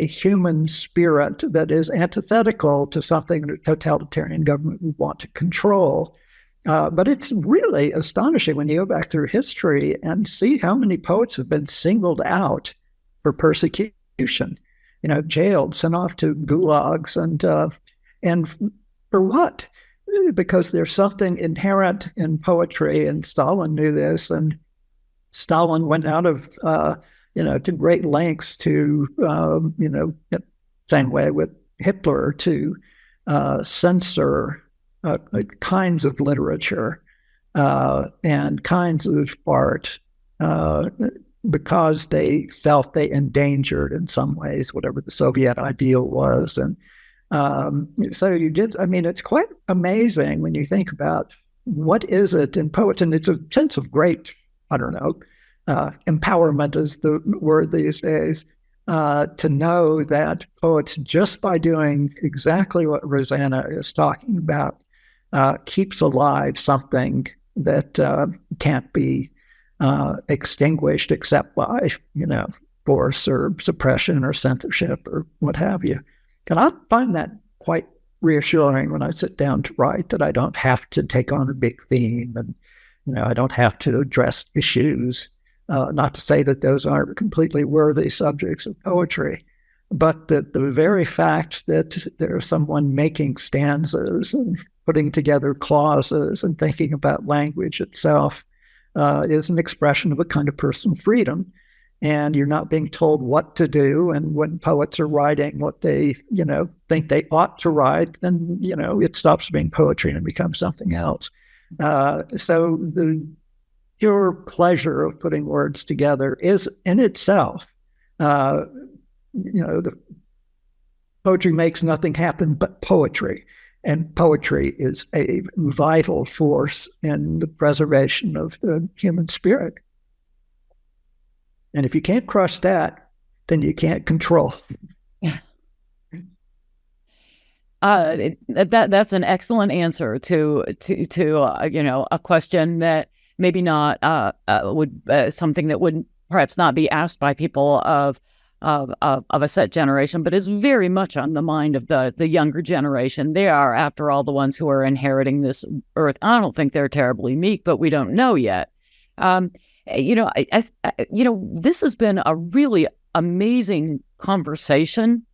human spirit that is antithetical to something that a totalitarian government would want to control. But it's really astonishing when you go back through history and see how many poets have been singled out for persecution, jailed, sent off to gulags, and for what? Because there's something inherent in poetry, and Stalin knew this, and Stalin went out of to great lengths to same way with Hitler to censor kinds of literature and kinds of art because they felt they endangered in some ways whatever the Soviet ideal was. And so it's quite amazing when you think about what is it in poets, and it's a sense of great, empowerment is the word these days, to know that poets, just by doing exactly what Rosanna is talking about, keeps alive something that can't be extinguished except by, force or suppression or censorship or what have you. And I find that quite reassuring when I sit down to write, that I don't have to take on a big theme, and, I don't have to address issues. Not to say that those aren't completely worthy subjects of poetry, but that the very fact that there's someone making stanzas and putting together clauses and thinking about language itself is an expression of a kind of personal freedom. And you're not being told what to do. And when poets are writing what they, think they ought to write, then, it stops being poetry and it becomes something else. So the pure pleasure of putting words together is in itself, the poetry makes nothing happen but poetry. And poetry is a vital force in the preservation of the human spirit. And if you can't crush that, then you can't control. That's an excellent answer to a question that maybe not would something that would perhaps not be asked by people of a set generation, but is very much on the mind of the younger generation. They are, after all, the ones who are inheriting this earth. I don't think they're terribly meek, but we don't know yet. This has been a really amazing conversation.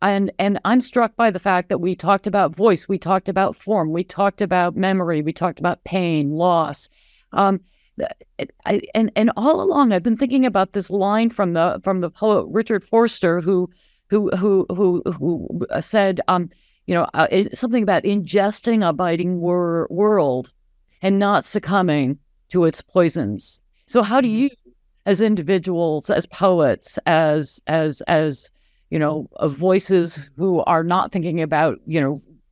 And I'm struck by the fact that we talked about voice, we talked about form, we talked about memory, we talked about pain, loss. And all along, I've been thinking about this line from the poet Richard Forster, who said, something about ingesting a biting world and not succumbing to its poisons. So, how do you, as individuals, as poets, as voices who are not thinking about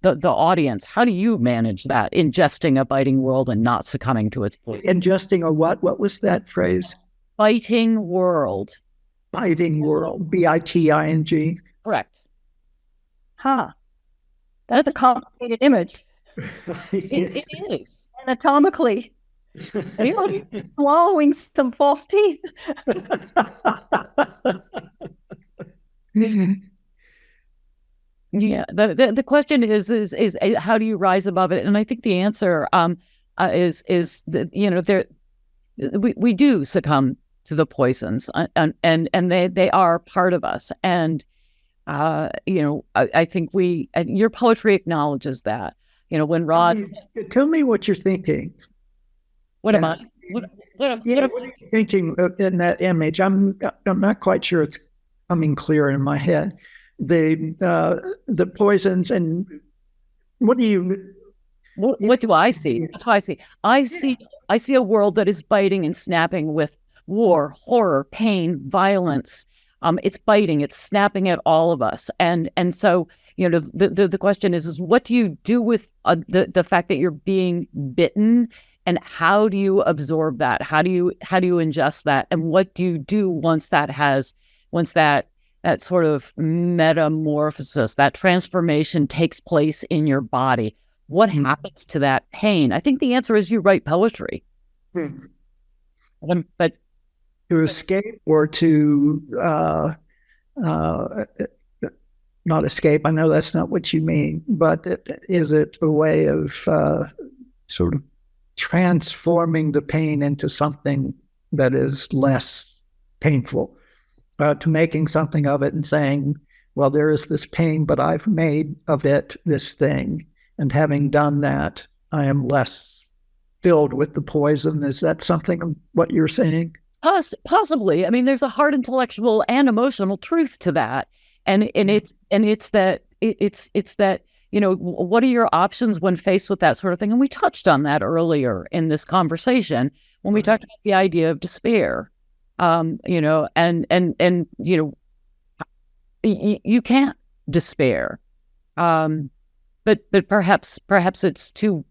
the audience, how do you manage that, ingesting a biting world and not succumbing to its poison? Ingesting a what? What was that phrase? Biting world. Biting world. B-I-T-I-N-G. Correct. That's a complicated image. It is. Anatomically. Swallowing some false teeth. Yeah, the question is how do you rise above it? And I think the answer is that we do succumb to the poisons, and they are part of us. And I think your poetry acknowledges that. When Rod, tell me what you're thinking. What am I? What am you thinking in that image? I'm not quite sure it's coming clear in my head. The poisons, and what do you? What do I see? What do I see? I see a world that is biting and snapping with war, horror, pain, violence. It's biting, it's snapping at all of us. And so, the question is what do you do with the fact that you're being bitten, and how do you absorb that? How do you ingest that? And what do you do once that sort of metamorphosis, that transformation takes place in your body? What happens to that pain? I think the answer is you write poetry. But to escape or to not escape, I know that's not what you mean, but is it a way of sort of transforming the pain into something that is less painful, to making something of it and saying, well, there is this pain, but I've made of it this thing. And having done that, I am less filled with the poison. Is that something what you're saying? Possibly. I mean, there's a hard intellectual and emotional truth to that. And it's that, what are your options when faced with that sort of thing? And we touched on that earlier in this conversation when we talked about the idea of despair. You can't despair. But perhaps it's too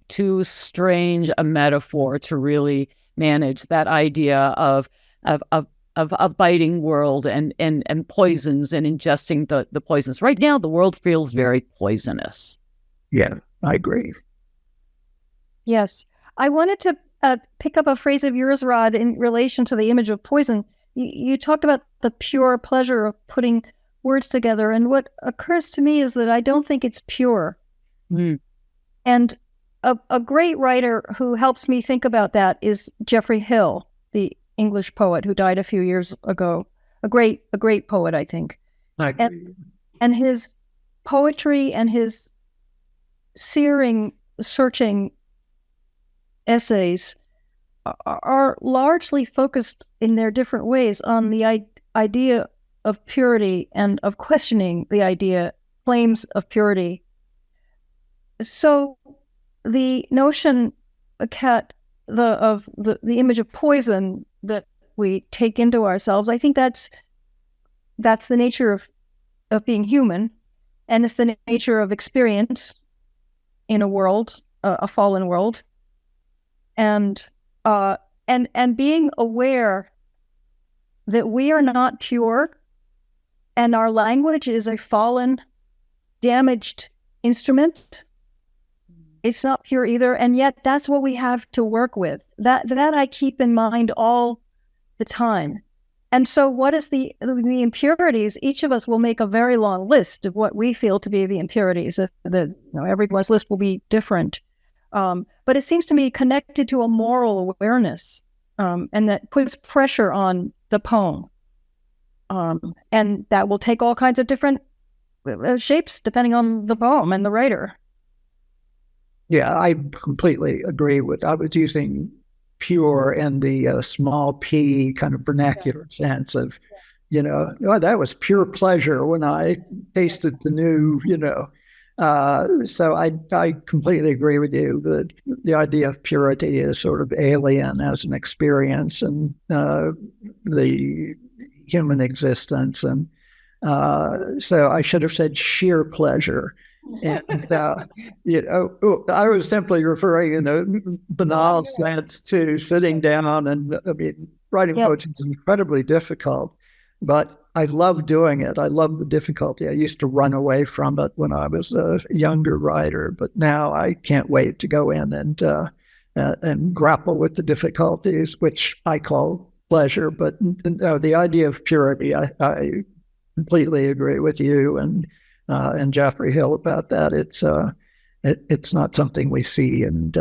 strange a metaphor to really manage that idea of a biting world and poisons and ingesting the poisons. Right now, the world feels very poisonous. Yeah, I agree. Yes. I wanted to pick up a phrase of yours, Rod, in relation to the image of poison. You talked about the pure pleasure of putting words together. And what occurs to me is that I don't think it's pure. And a great writer who helps me think about that is Geoffrey Hill, the English poet who died a few years ago. A great poet, I think. And his poetry and his searing, searching essays are largely focused in their different ways on the idea of purity and of questioning the claims of purity. So the notion, of the image of poison that we take into ourselves, I think that's the nature of being human, and it's the nature of experience in a world, a fallen world, and being aware that we are not pure, and our language is a fallen, damaged instrument. It's not pure either, and yet that's what we have to work with. That I keep in mind all the time. And so what is the impurities? Each of us will make a very long list of what we feel to be the impurities. Everyone's list will be different. But it seems to me connected to a moral awareness, and that puts pressure on the poem. And that will take all kinds of different shapes depending on the poem and the writer. Yeah, I completely agree I was using pure in the small p kind of vernacular sense of, that was pure pleasure when I tasted the new, so I completely agree with you that the idea of purity is sort of alien as an experience and the human existence. And so I should have said sheer pleasure. And, I was simply referring in a banal sense to sitting down and, writing poetry is incredibly difficult, but I love doing it. I love the difficulty. I used to run away from it when I was a younger writer, but now I can't wait to go in and grapple with the difficulties, which I call pleasure. But the idea of purity, I completely agree with you and Geoffrey Hill about that. It's not something we see in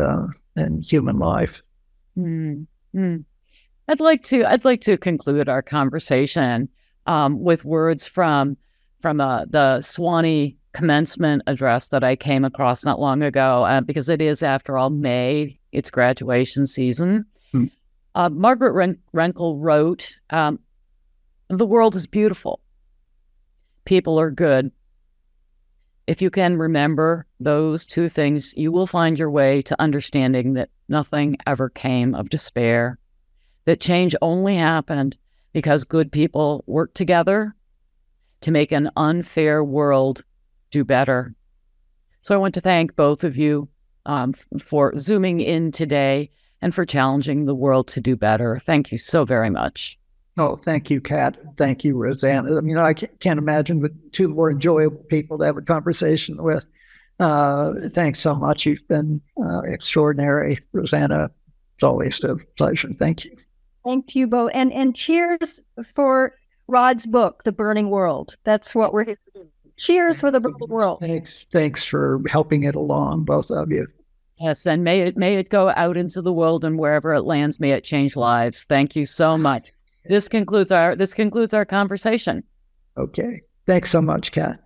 human life. Mm-hmm. I'd like to conclude our conversation with words from the Swanee commencement address that I came across not long ago, because it is, after all, May. It's graduation season. Margaret Renkel wrote, "The world is beautiful. People are good. If you can remember those two things, you will find your way to understanding that nothing ever came of despair, that change only happened because good people work together to make an unfair world do better. So I want to thank both of you for Zooming in today and for challenging the world to do better. Thank you so very much. Oh, thank you, Kat. Thank you, Rosanna. I mean, I can't imagine with two more enjoyable people to have a conversation with. Thanks so much. You've been extraordinary, Rosanna. It's always a pleasure. Thank you. Thank you both. And cheers for Rod's book, The Burning World. That's what we're here to do. Cheers for the burning world. Thanks for helping it along, both of you. Yes, and may it go out into the world, and wherever it lands, may it change lives. Thank you so much. This concludes our conversation. Okay. Thanks so much, Kat.